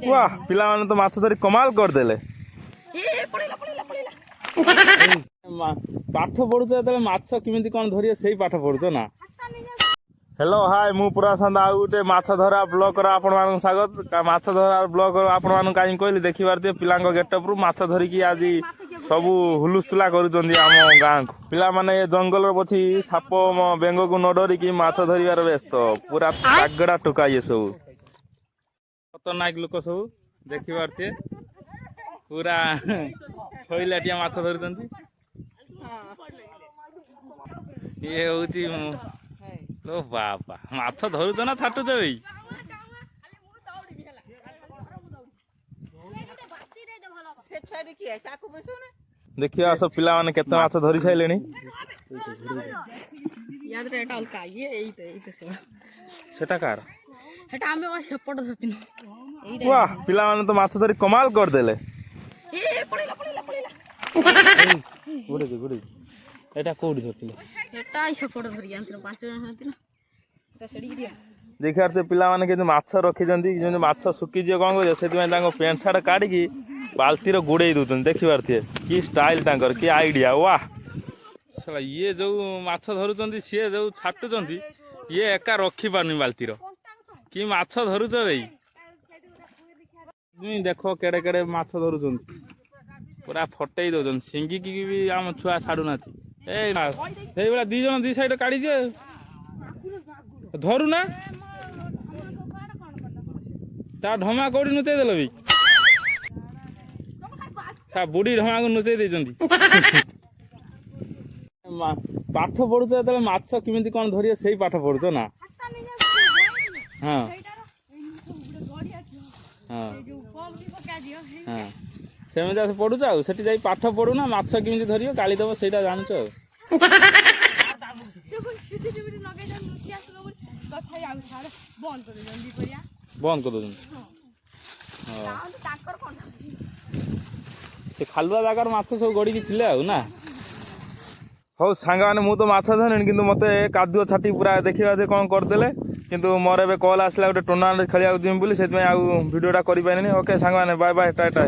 वाह पिला माने तो माछ धरी कमाल कर देले पाठ पढ़ुछ जेतले माछ केमिति कोन धरिए सेही पाठ पढ़ुछ ना। हेलो हाय मु पूरा संदा आउटे माछ धरा ब्लॉग कर आपण मान स्वागत। माछ धरा ब्लॉग कर आपण मान काई कहली देखि बारते पिलांग गेटअप रु माछ धरि की आज सब हुलुस्तुला करूचंदी आम गां को। पिला माने जंगल रो पछी साप बेंग को न डरी की माछ धरिबार व्यस्त पूरा तागड़ा टोका ये सब खतरनाक लोक सब देखि बारते पूरा छोइलाटिया माछ धरुचंदी। ये होची लो बाबा माछ धरुच ना छाटुच भाई देखिए आस पिला माने केते माछ धरि साइलेनी याद रे एटा अलका ये सेटा कार एटा आमे ओ सपोर्ट सतिन वाह पिला माने तो माछ धरि कमाल कर देले ए पड़िला गुडी एटा कोडी धरतिले एटा ई सपोर्ट धरि आंतिर 5 जण हतिन एटा सेडी दिया देखिए पिला माने के माछ रखी जंदी जे माछ सुकी जे कोन को सेति में तांको पेंट शर्ट काढी की बाल्टी रो गुड़े दउछन देखि बारथिए की स्टाइल तांकर की आइडिया वाह साला ये जो माछ धरुचंदी से जो छाटुचंदी ये एका रखी पारनी बाल्टी रो की माछ धरुच भाई तुम देखो केड़े केड़े माछ धरुचंदी पूरा फटई दउछन सिंगी की भी आम छुआ छाडू नाथि ए सेई बेला दी जण दी साइड काढी जे धरु ना ता ढमा कोडी नुचै देलो भी ता बुढ़ी ढमा को नुचै देचंदी पाठ पढ़ुछ जेतले माछ केमिति कोन धरिए सेही पाठ पढ़ुछ ना। हां हां हां सेमे जा पढ़ुछ आ सेठी जाई पाठ पढ़ु ना माछ केमिति धरियो काली दबो सेटा जानुछ बंद कर दो से खालुआ जगार माछ सब गड़ी थिले आ ना हो सांग माने मु तो माछ धरनी किंतु मते कादुआ छाटी पूरा देखिबा जे कोन कर देले किंतु मोर एबे कॉल आसला गोटे टूर्नामेंट खेलिया जिम बोली सेति में आ वीडियोटा करि पाइनी। ओके सांग माने बाय बाय टाटा।